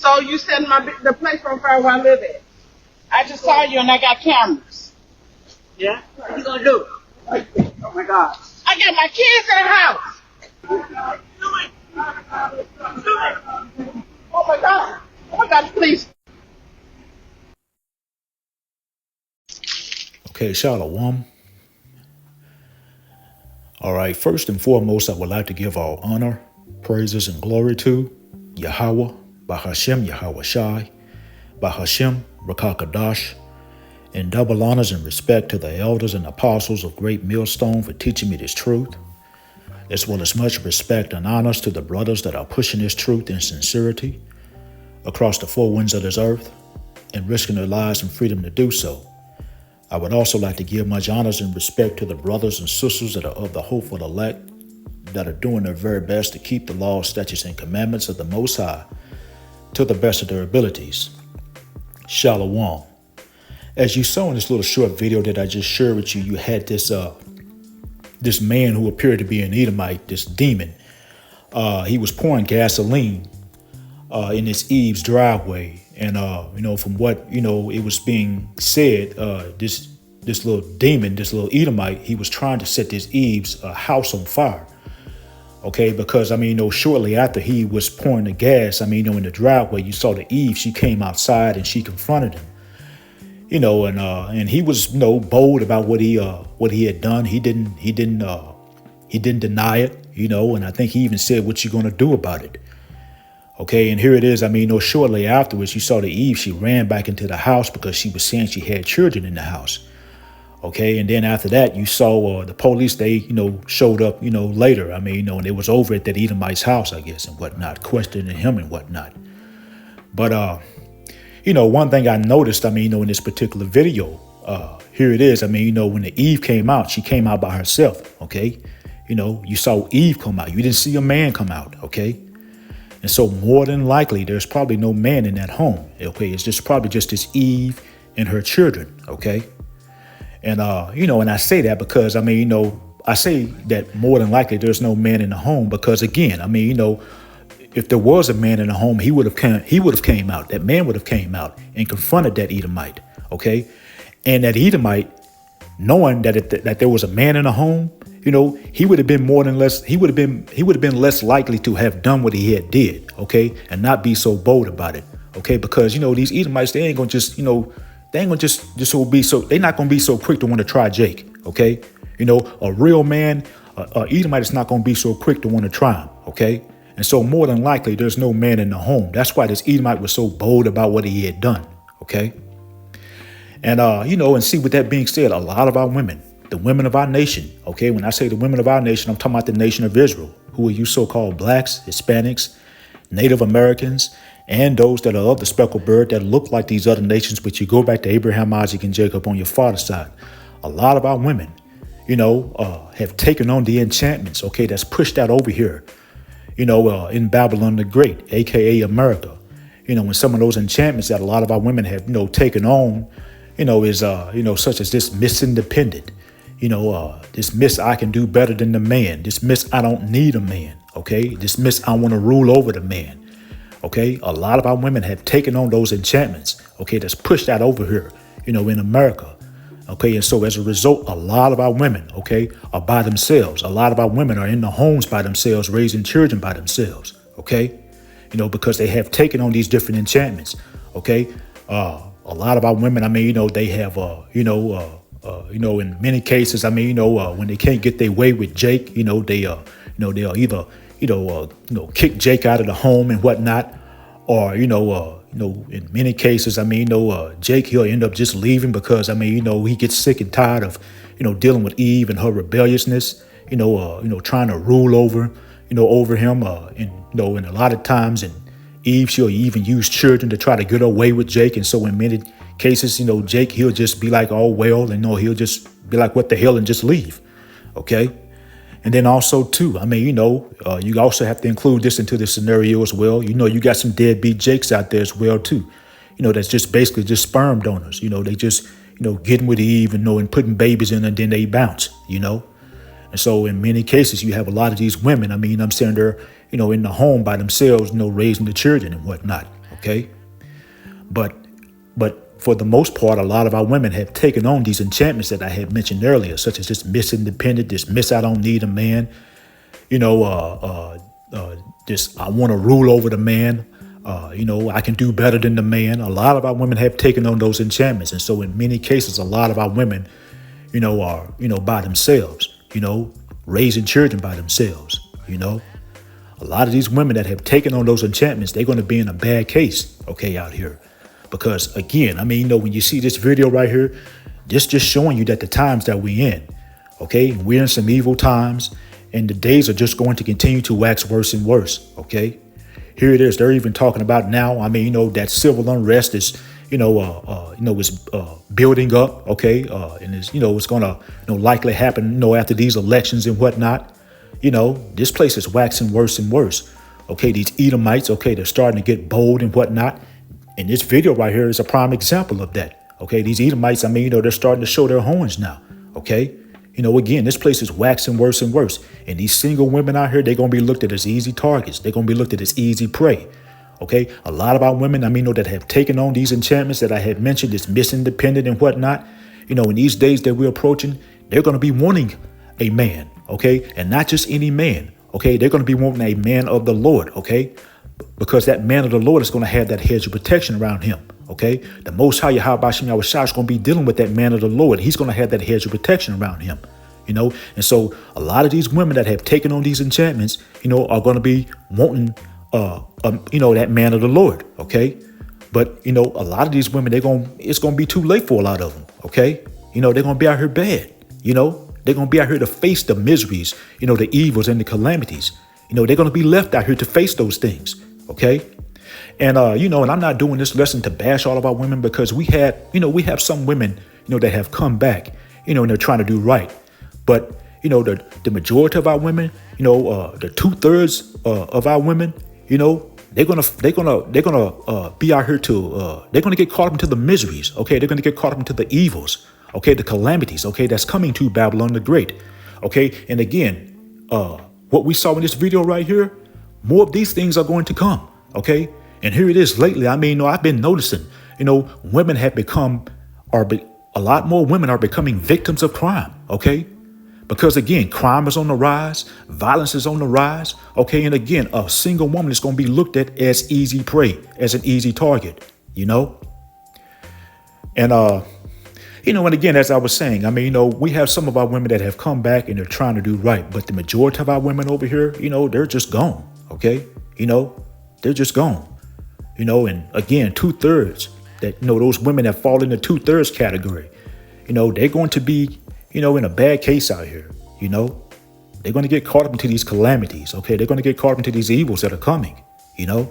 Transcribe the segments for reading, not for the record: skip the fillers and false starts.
So you setting the place on fire where I live at? I just saw you and I got cameras. Yeah? What you gonna do? Oh my God. I got my kids in the house. Oh my God. Oh my God, please. Okay, Shalom. All right, first and foremost, I would like to give all honor, praises, and glory to Yahweh, Bahashem Yahweh Shai, Bahashem Rakakadash, and double honors and respect to the elders and apostles of Great Millstone for teaching me this truth, as well as much respect and honors to the brothers that are pushing this truth in sincerity across the four winds of this earth and risking their lives and freedom to do so. I would also like to give much honors and respect to the brothers and sisters that are of the hopeful elect that are doing their very best to keep the laws, statutes, and commandments of the Most High to the best of their abilities. Shalom. As you saw in this little short video that I just shared with you, you had this man who appeared to be an Edomite, this demon. He was pouring gasoline in his Eve's driveway. And, from what, it was being said, this little demon, this little Edomite, he was trying to set this Eve's house on fire. Okay, because, shortly after he was pouring the gas, in the driveway, you saw the Eve, she came outside and she confronted him. And he was, bold about what he had done. He didn't deny it, and I think he even said, "What you gonna do about it?" Okay, and here it is. Shortly afterwards, you saw the Eve. She ran back into the house because she was saying she had children in the house. Okay, and then after that, you saw the police. They, showed up, later. And they was over at that Edomite's house, I guess, and whatnot, questioning him and whatnot. But one thing I noticed, in this particular video, here it is. When the Eve came out, she came out by herself. Okay, you saw Eve come out. You didn't see a man come out. Okay. And so more than likely, there's probably no man in that home. Okay, it's just probably just this Eve and her children. Okay, and and I say that because I say that more than likely there's no man in the home because again, if there was a man in the home, he would have came out. That man would have came out and confronted that Edomite. Okay, and that Edomite, knowing that there was a man in the home. He would have been less likely to have done what he had did, okay, and not be so bold about it, okay, because these Edomites, they ain't gonna just, they're not gonna be so quick to want to try Jake, okay, a real man, Edomite is not gonna be so quick to want to try him, okay, and so more than likely there's no man in the home. That's why this Edomite was so bold about what he had done, okay, and and see, with that being said, a lot of our women. The women of our nation, okay? When I say the women of our nation, I'm talking about the nation of Israel. Who are you so-called blacks, Hispanics, Native Americans, and those that are of the speckled bird that look like these other nations, but you go back to Abraham, Isaac, and Jacob on your father's side. A lot of our women, have taken on the enchantments, okay, that's pushed out over here, in Babylon the Great, a.k.a. America. When some of those enchantments that a lot of our women have, taken on, is, such as this Miss Independent. This Miss I can do better than the man. This Miss I don't need a man. Okay. This Miss I want to rule over the man. Okay. A lot of our women have taken on those enchantments. Okay. That's pushed out over here, in America. Okay. And so as a result, a lot of our women, okay, are by themselves. A lot of our women are in the homes by themselves, raising children by themselves. Okay. Because they have taken on these different enchantments. Okay. A lot of our women, they have, in many cases, when they can't get their way with Jake, they'll either, kick Jake out of the home and whatnot, or, in many cases, Jake, he'll end up just leaving because, he gets sick and tired of, dealing with Eve and her rebelliousness, trying to rule over him, and a lot of times, and Eve, she'll even use children to try to get away with Jake, and so in many cases, Jake, he'll just be like, oh, well, and he'll just be like, what the hell, and just leave. Okay. And then also, too, you also have to include this into the scenario as well. You got some deadbeat Jakes out there as well, too. That's just basically just sperm donors. They just, getting with Eve and putting babies in and then they bounce, And so in many cases, you have a lot of these women, I'm saying they're, in the home by themselves, raising the children and whatnot. Okay. But for the most part, a lot of our women have taken on these enchantments that I had mentioned earlier, such as this miss independent, this miss I don't need a man, you know, this I want to rule over the man, I can do better than the man. A lot of our women have taken on those enchantments, and so in many cases, a lot of our women, are by themselves, raising children by themselves, A lot of these women that have taken on those enchantments, they're going to be in a bad case, okay, out here. Because again, when you see this video right here, this just showing you that the times that we're in, okay, we're in some evil times, and the days are just going to continue to wax worse and worse, okay? Here it is. They're even talking about now, that civil unrest is, is building up, okay? And it's going to, likely happen, after these elections and whatnot. This place is waxing worse and worse. Okay, these Edomites, okay, they're starting to get bold and whatnot. And this video right here is a prime example of that. Okay, these Edomites, they're starting to show their horns now. Okay, again, this place is waxing worse and worse. And these single women out here, they're going to be looked at as easy targets. They're going to be looked at as easy prey. Okay, a lot of our women, that have taken on these enchantments that I had mentioned, this miss independent and whatnot, in these days that we're approaching, they're going to be wanting a man, okay, and not just any man. Okay, they're going to be wanting a man of the Lord, okay, because that man of the Lord is going to have that hedge of protection around him, okay? The Most High Yahweh Shem Yahweh Shai is going to be dealing with that man of the Lord. He's going to have that hedge of protection around him, And so a lot of these women that have taken on these enchantments, are going to be wanting, that man of the Lord, okay? But, a lot of these women, it's going to be too late for a lot of them, okay? They're going to be out here bad, They're going to be out here to face the miseries, the evils and the calamities. They're going to be left out here to face those things. Okay. And, and I'm not doing this lesson to bash all of our women, because we have some women, that have come back, and they're trying to do right. But, the majority of our women, the 2/3 of our women, they're going to be out here they're going to get caught up into the miseries. Okay. They're going to get caught up into the evils. Okay. The calamities. Okay. That's coming to Babylon the Great. Okay. And again, what we saw in this video right here, more of these things are going to come, okay? And here it is lately. I've been noticing, women have a lot more women are becoming victims of crime, okay? Because again, crime is on the rise, violence is on the rise, okay? And again, a single woman is going to be looked at as easy prey, as an easy target, And, and again, as I was saying, we have some of our women that have come back and they're trying to do right. But the majority of our women over here, they're just gone. OK, they're just gone, and again, 2/3 that, those women that fall in the 2/3 category, they're going to be, in a bad case out here. They're going to get caught up into these calamities. OK, they're going to get caught up into these evils that are coming, and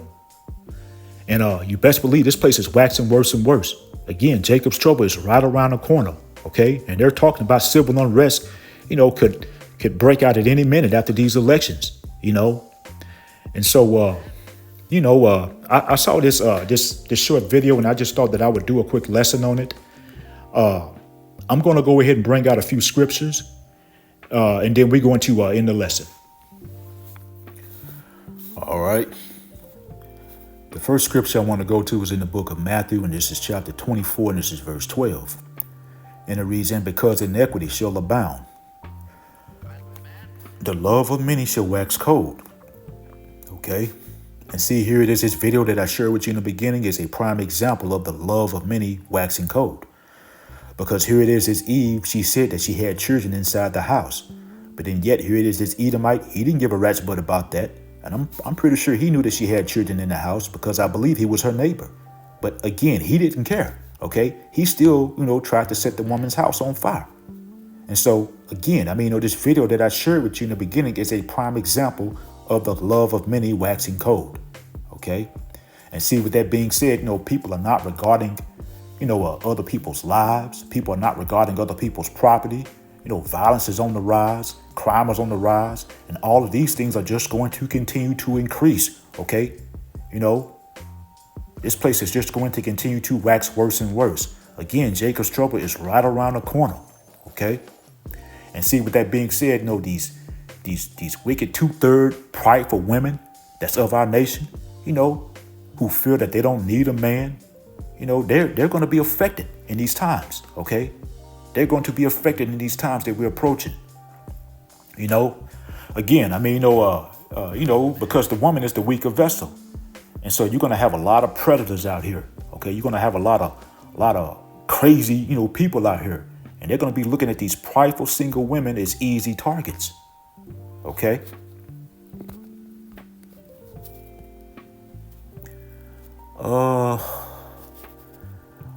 you best believe this place is waxing worse and worse. Again, Jacob's trouble is right around the corner, okay? And they're talking about civil unrest, could break out at any minute after these elections, And so, I saw this short video, and I just thought that I would do a quick lesson on it. I'm going to go ahead and bring out a few scriptures, and then we're going to end the lesson. All right. The first scripture I want to go to is in the book of Matthew, and this is chapter 24, and this is verse 12. And it reads, "And because iniquity shall abound, the love of many shall wax cold." Okay? And see, here it is. This video that I shared with you in the beginning is a prime example of the love of many waxing cold. Because here it is, this Eve, she said that she had children inside the house. But then yet, here it is, this Edomite, he didn't give a rat's butt about that. And I'm pretty sure he knew that she had children in the house, because I believe he was her neighbor. But again, he didn't care, okay? He still, tried to set the woman's house on fire. And so, again, this video that I shared with you in the beginning is a prime example of the love of many waxing cold, okay? And see, with that being said, people are not regarding, other people's lives. People are not regarding other people's property. Violence is on the rise, crime is on the rise, and all of these things are just going to continue to increase, okay? This place is just going to continue to wax worse and worse. Again, Jacob's trouble is right around the corner, okay? And see, with that being said, these wicked 2/3 prideful women that's of our nation, who feel that they don't need a man, they're going to be affected in these times, okay? They're going to be affected in these times that we're approaching. Again, because the woman is the weaker vessel. And so you're going to have a lot of predators out here, okay? You're going to have a lot of crazy, people out here. And they're going to be looking at these prideful single women as easy targets, okay?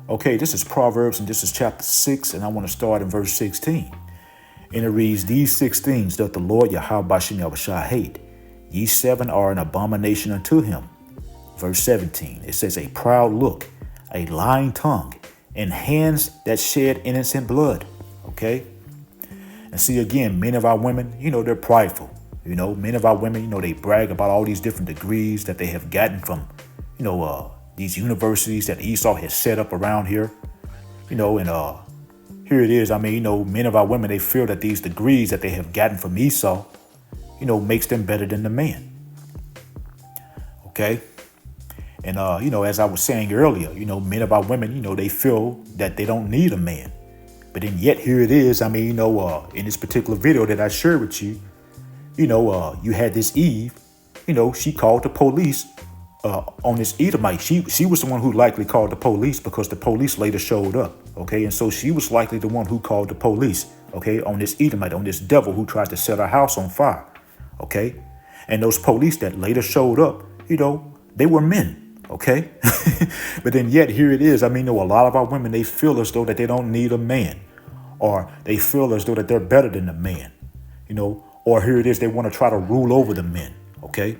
Okay, this is Proverbs, and this is chapter 6, and I want to start in verse 16. And it reads, "These 6 things doth the Lord Yahweh Bashem Yahushua hate. Ye 7 are an abomination unto him." Verse 17, it says, "A proud look, a lying tongue, and hands that shed innocent blood." Okay? And see, again, many of our women, they're prideful. Many of our women, they brag about all these different degrees that they have gotten from, these universities that Esau has set up around here. Here it is. Many of our women, they feel that these degrees that they have gotten from Esau, makes them better than the man. Okay? And, as I was saying earlier, many of our women, they feel that they don't need a man. But then yet here it is. In this particular video that I shared with you, you had this Eve, she called the police on this Edomite. She was the one who likely called the police because the police later showed up. Okay. And so she was likely the one who called the police. Okay. On this Edomite, on this devil who tried to set her house on fire. Okay. And those police that later showed up, they were men. Okay. But then yet here it is. A lot of our women, they feel as though that they don't need a man, or they feel as though that they're better than the man, or here it is. They want to try to rule over the men. Okay.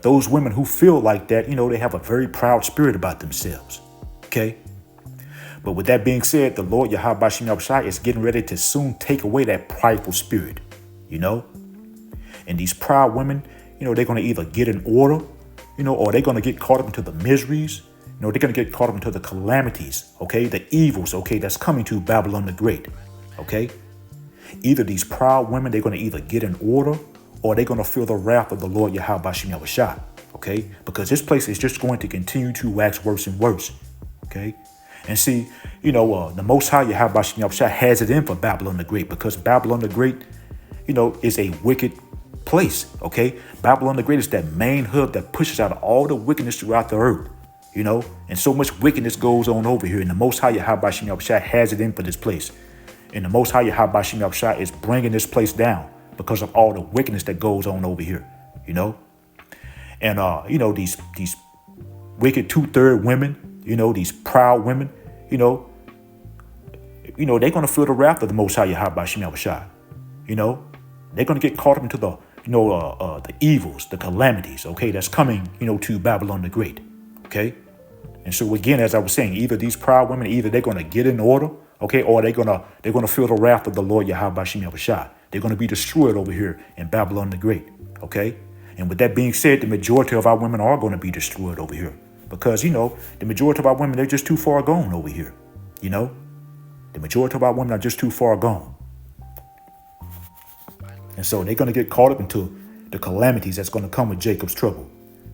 Those women who feel like that, they have a very proud spirit about themselves. Okay. But with that being said, the Lord Yahweh Bashem Yahushua is getting ready to soon take away that prideful spirit, and these proud women, they're going to either get in order, or they're going to get caught up into the miseries. They're going to get caught up into the calamities, okay, the evils, okay, that's coming to Babylon the Great, okay. Either these proud women, they're going to either get in order, or they're going to feel the wrath of the Lord Yahweh Bashem Yahushua, okay, because this place is just going to continue to wax worse and worse, okay. And see, the Most High Yahweh Bashem Yahushua has it in for Babylon the Great, because Babylon the Great, is a wicked place, okay? Babylon the Great is that main hub that pushes out all the wickedness throughout the earth, and so much wickedness goes on over here. And the Most High Yahweh Bashem Yahushua has it in for this place. And the Most High Yahweh Bashem Yahushua is bringing this place down because of all the wickedness that goes on over here, And, these wicked 2/3 women, these proud women, they're going to feel the wrath of the Most High Yahweh Bashem Yahushua, They're going to get caught up into the evils, the calamities, okay, that's coming, to Babylon the Great, okay? And so again, as I was saying, either these proud women, either they're going to get in order, okay, or they're going to feel the wrath of the Lord Yahweh Bashem Yahushua. They're going to be destroyed over here in Babylon the Great, okay? And with that being said, the majority of our women are going to be destroyed over here because, the majority of our women, they're just too far gone over here, The majority of our women are just too far gone. And so they're going to get caught up into the calamities that's going to come with Jacob's trouble.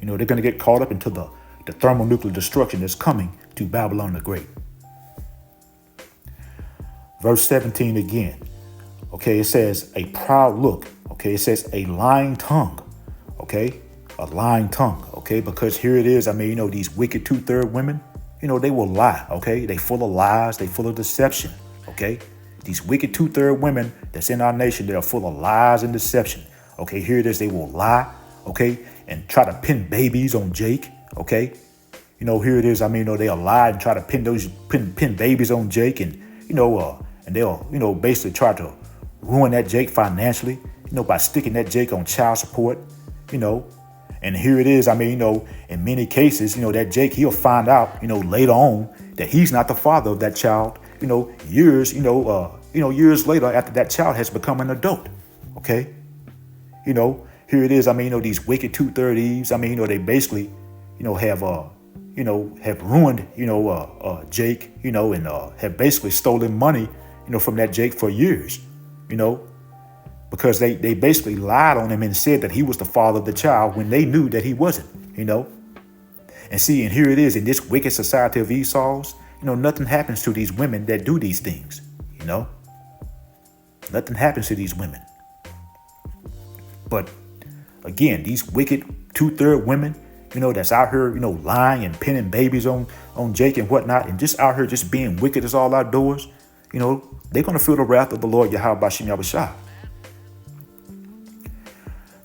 They're going to get caught up into the thermonuclear destruction that's coming to Babylon the Great. Verse 17 again. Okay, it says a proud look. Okay, it says a lying tongue. Okay, a lying tongue. Okay, because here it is. These wicked 2/3 women, they will lie. Okay, they full of lies. They full of deception. Okay. These wicked 2/3 women that's in our nation, they're full of lies and deception. Okay, here it is. They will lie, okay, and try to pin babies on Jake, okay. Here it is. They'll lie and try to pin babies on Jake, and and they'll basically try to ruin that Jake financially, by sticking that Jake on child support, And here it is. In many cases, that Jake, he'll find out, later on that he's not the father of that child. Years later after that child has become an adult. Okay. Here it is. These wicked 2/3 Eves, they basically, have ruined, Jake, and have basically stolen money, from that Jake for years, because they basically lied on him and said that he was the father of the child when they knew that he wasn't, And see, and here it is in this wicked society of Esau's, nothing happens to these women that do these things, Nothing happens to these women. But again, these wicked 2/3 women, that's out here, lying and pinning babies on Jake and whatnot, and just out here just being wicked as all outdoors, they're going to feel the wrath of the Lord Yahweh Bashim Yahushua.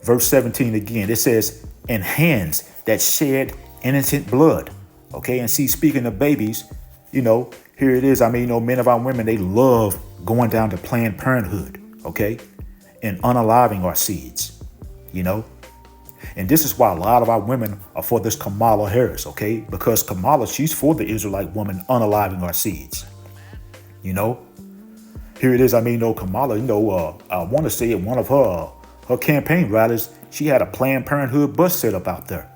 Verse 17 again, it says, and hands that shed innocent blood. Okay, and see, speaking of babies, here it is. Men of our women, they love going down to Planned Parenthood, okay, and unaliving our seeds, And this is why a lot of our women are for this Kamala Harris, okay, because Kamala, she's for the Israelite woman unaliving our seeds, Here it is. Kamala, I want to say at one of her campaign rallies, she had a Planned Parenthood bus set up out there,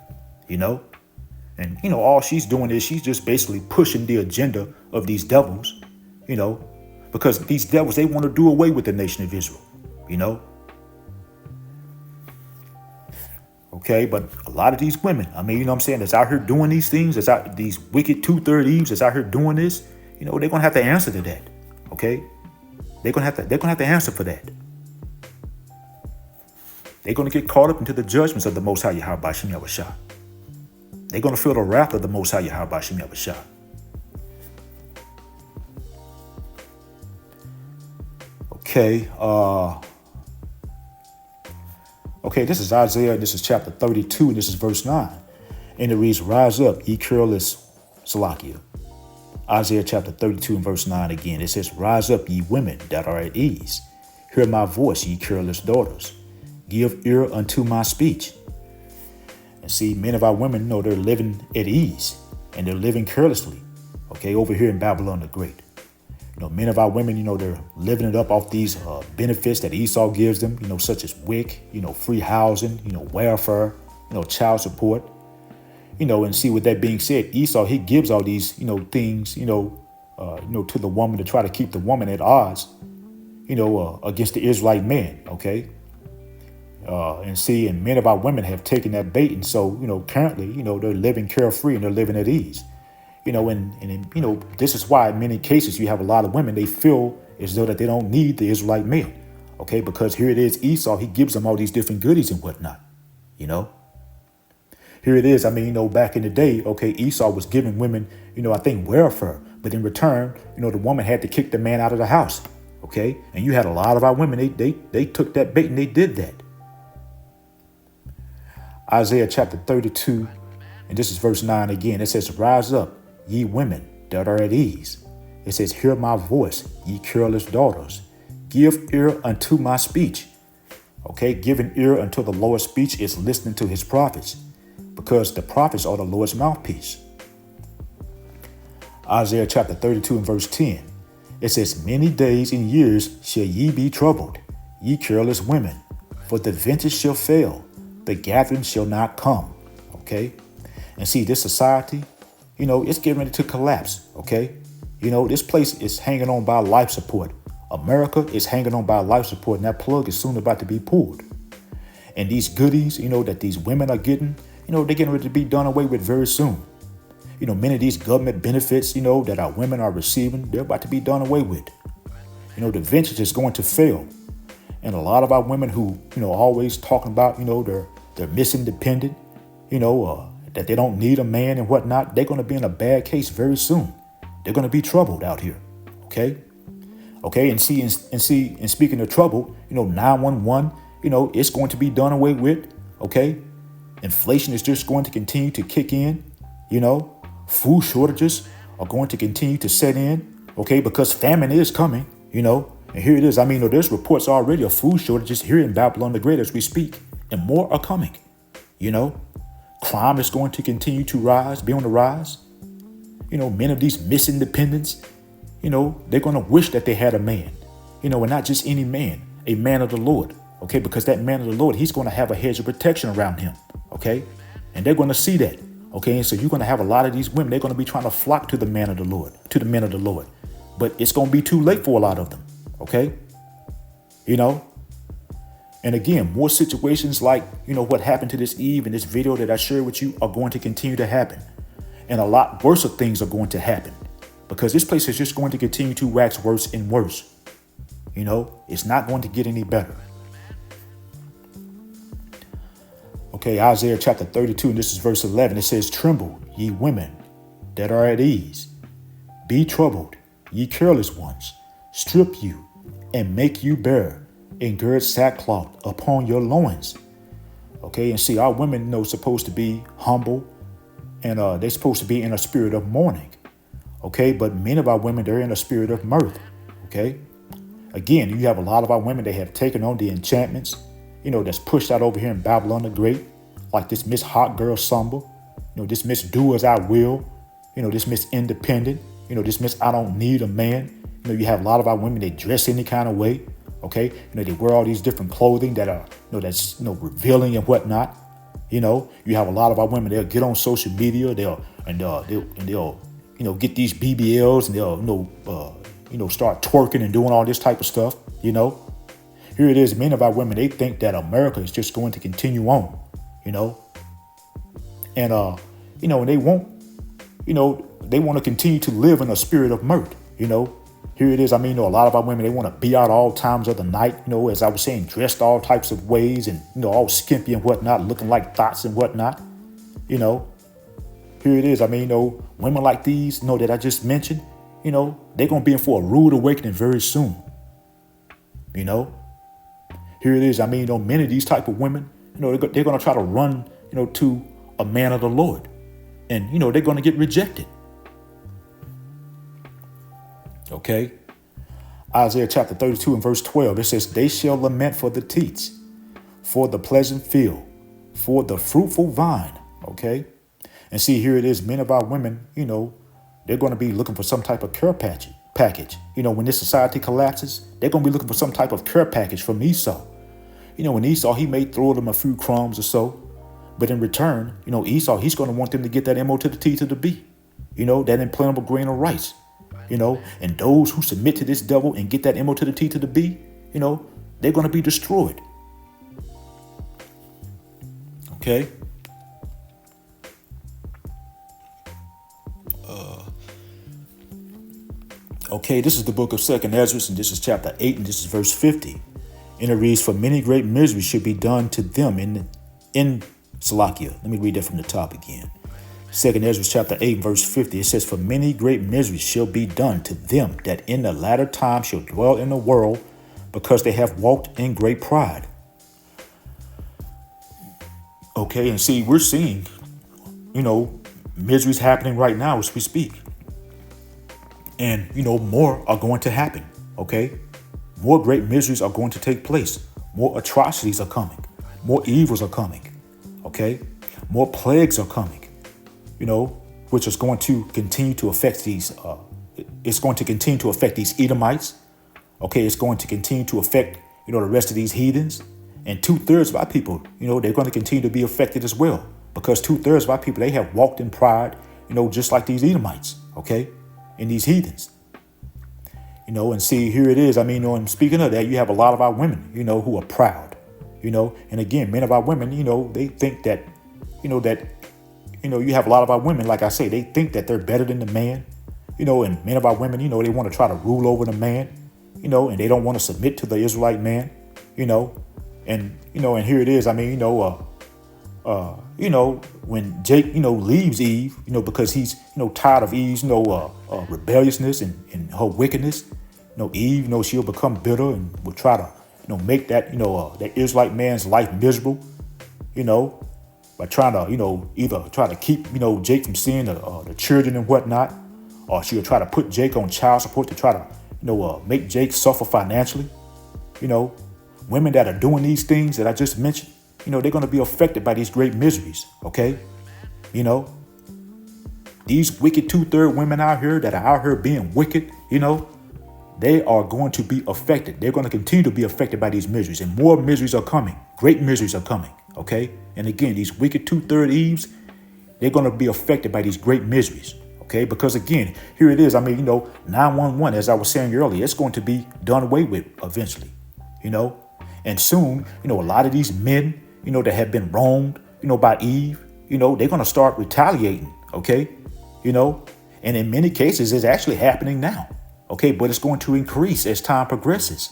And, all she's doing is she's just basically pushing the agenda of these devils, because these devils, they want to do away with the nation of Israel, Okay, but a lot of these women, that's out here doing these things, these wicked 2/3 Eves that's out here doing this, they're going to have to answer to that, okay? They're going to have to answer for that. They're going to get caught up into the judgments of the Most High Yahweh Bashim Yahushua. They're going to feel the wrath of the Most High Yahweh Bashim Yahushua. Okay, this is Isaiah, this is chapter 32, and this is verse 9. And it reads, rise up, ye careless Salakia. Isaiah chapter 32 and verse 9 again. It says, rise up, ye women that are at ease. Hear my voice, ye careless daughters. Give ear unto my speech. And see, men of our women, they're living at ease and they're living carelessly. Okay, over here in Babylon the Great. Men of our women, they're living it up off these benefits that Esau gives them, such as WIC, free housing, welfare, child support. And see, with that being said, Esau, he gives all these, things, to the woman to try to keep the woman at odds, against the Israelite man. Okay. And see, and men of our women have taken that bait. And so, currently, they're living carefree and they're living at ease. And this is why in many cases you have a lot of women, they feel as though that they don't need the Israelite male. Okay, because here it is, Esau, he gives them all these different goodies and whatnot, Here it is, back in the day, okay, Esau was giving women, I think welfare, but in return, the woman had to kick the man out of the house, okay? And you had a lot of our women, they took that bait and they did that. Isaiah chapter 32, and this is verse 9 again. It says, rise up, ye women that are at ease. It says, hear my voice, ye careless daughters. Give ear unto my speech. Okay, giving ear unto the Lord's speech is listening to his prophets, because the prophets are the Lord's mouthpiece. Isaiah chapter 32 and verse 10. It says, many days and years shall ye be troubled, ye careless women, for the vintage shall fail, the gathering shall not come. Okay. And see, this society, it's getting ready to collapse. Okay. This place is hanging on by life support. America is hanging on by life support, and that plug is soon about to be pulled. And these goodies, that these women are getting, they're getting ready to be done away with very soon. Many of these government benefits, that our women are receiving, they're about to be done away with. The vintage is going to fail. And a lot of our women who, always talking about, they're misindependent, that they don't need a man and whatnot, they're going to be in a bad case very soon. They're going to be troubled out here. Okay. Okay. And speaking of trouble, 911, it's going to be done away with. Okay. Inflation is just going to continue to kick in. Food shortages are going to continue to set in. Okay. Because famine is coming, and here it is. There's reports already of food shortages here in Babylon the Great as we speak, and more are coming. Crime is going to continue to rise, be on the rise. Men of these misindependents, they're going to wish that they had a man, and not just any man, a man of the Lord. Okay, because that man of the Lord, he's going to have a hedge of protection around him. Okay, and they're going to see that. Okay, and so you're going to have a lot of these women, they're going to be trying to flock to the man of the Lord, to the men of the Lord. But it's going to be too late for a lot of them. Okay, and And again, more situations like, what happened to this Eve in this video that I shared with you are going to continue to happen. And a lot worse of things are going to happen because this place is just going to continue to wax worse and worse. It's not going to get any better. Okay, Isaiah chapter 32, and this is verse 11. It says, "Tremble, ye women that are at ease. Be troubled, ye careless ones. Strip you and make you bare, and gird sackcloth upon your loins." Okay, and see, our women, supposed to be humble, and they're supposed to be in a spirit of mourning. Okay, but many of our women, they're in a spirit of mirth. Okay, again, you have a lot of our women, they have taken on the enchantments, that's pushed out over here in Babylon the Great, like this Miss Hot Girl Samba, this Miss Do As I Will, this Miss Independent, this Miss I Don't Need a Man. You have a lot of our women, they dress any kind of way. Okay, they wear all these different clothing that are, that's revealing and whatnot. You have a lot of our women, they'll get on social media, they'll get these BBLs, and they'll start twerking and doing all this type of stuff. Here it is, many of our women, they think that America is just going to continue on, and they won't, they want to continue to live in a spirit of mirth. Here it is. A lot of our women, they want to be out all times of the night, as I was saying, dressed all types of ways and, all skimpy and whatnot, looking like thoughts and whatnot. Here it is. Women like these, that I just mentioned, they're going to be in for a rude awakening very soon. Here it is. Many of these type of women, they're going to try to run, to a man of the Lord, and, they're going to get rejected. Okay. Isaiah chapter 32 and verse 12, it says, "They shall lament for the teats, for the pleasant field, for the fruitful vine." Okay. And see, here it is. Many of our women, they're going to be looking for some type of care package. When this society collapses, they're going to be looking for some type of care package from Esau. When Esau, he may throw them a few crumbs or so, but in return, Esau, he's going to want them to get that M.O. to the T to the B, that implantable grain of rice. And those who submit to this devil and get that M.O. to the T to the B, they're going to be destroyed. Okay. Okay, this is the book of 2nd Ezra, and this is chapter 8, and this is verse 50. And it reads, "For many great miseries should be done to them in Salakia." Let me read that from the top again. 2nd Ezra chapter 8, verse 50, it says, "For many great miseries shall be done to them that in the latter time shall dwell in the world, because they have walked in great pride." Okay, and see, we're seeing, miseries happening right now as we speak. And, more are going to happen. Okay, more great miseries are going to take place. More atrocities are coming. More evils are coming. Okay, more plagues are coming. Which is going to continue to affect these. It's going to continue to affect these Edomites. Okay, it's going to continue to affect, the rest of these heathens. And 2/3 of our people, they're going to continue to be affected as well. Because 2/3 of our people, they have walked in pride, just like these Edomites. Okay, and these heathens. And see, here it is. And speaking of that, you have a lot of our women, who are proud. And again, many of our women, they think that, you have a lot of our women, like I say, they think that they're better than the man, and many of our women, they want to try to rule over the man, and they don't want to submit to the Israelite man, and here it is. When Jake, leaves Eve, because he's, tired of Eve's, rebelliousness and her wickedness, Eve, she'll become bitter and will try to, make that, that Israelite man's life miserable, by trying to, either try to keep, Jake from seeing the children and whatnot, or she'll try to put Jake on child support to try to, make Jake suffer financially. Women that are doing these things that I just mentioned, they're going to be affected by these great miseries. Okay. These wicked 2/3 women out here that are out here being wicked, they are going to be affected. They're going to continue to be affected by these miseries, and more miseries are coming. Great miseries are coming. Okay. And again, these wicked 2/3 Eves, they're going to be affected by these great miseries. Okay. Because again, here it is. 911, as I was saying earlier, it's going to be done away with eventually, And soon, a lot of these men, that have been wronged, by Eve, they're going to start retaliating. Okay. And in many cases, it's actually happening now. Okay. But it's going to increase as time progresses.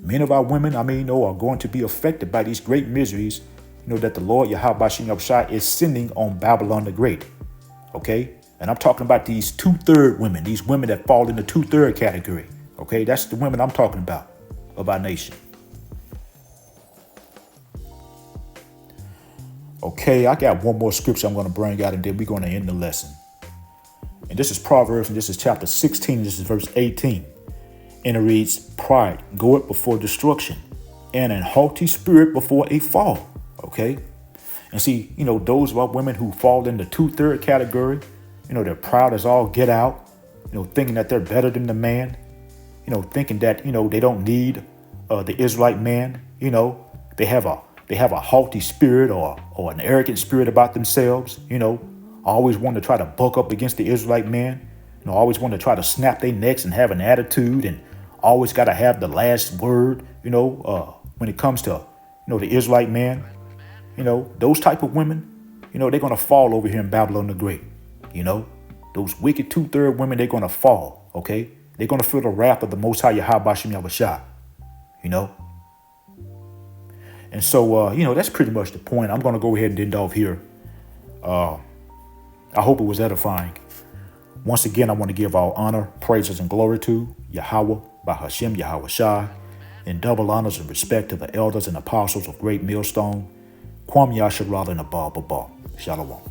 Many of our women, are going to be affected by these great miseries, that the Lord Yahweh Shai is sending on Babylon the Great. Okay. And I'm talking about these 2/3 women, these women that fall in the 2/3 category. Okay. That's the women I'm talking about of our nation. Okay. I got one more scripture I'm going to bring out and then we're going to end the lesson. And this is Proverbs and this is chapter 16. This is verse 18. And it reads, pride goeth before destruction, and an haughty spirit before a fall. Okay. And see, those of our women who fall in the 2/3 category, they're proud as all get out, thinking that they're better than the man, thinking that, they don't need the Israelite man. They have a haughty spirit or an arrogant spirit about themselves, always want to try to buck up against the Israelite man, always want to try to snap their necks and have an attitude and always got to have the last word, when it comes to, the Israelite man, those type of women, they're going to fall over here in Babylon the Great. Those wicked 2/3 women, they're going to fall. Okay. They're going to feel the wrath of the Most High Yahweh Shem Yahushua, And so, that's pretty much the point. I'm going to go ahead and end off here. I hope it was edifying. Once again, I want to give all honor, praises, and glory to Yahweh, Bahashem Yahushua, and double honors and respect to the elders and apostles of Great Millstone, Kwam Yasharala and Abba Baba. Shalom.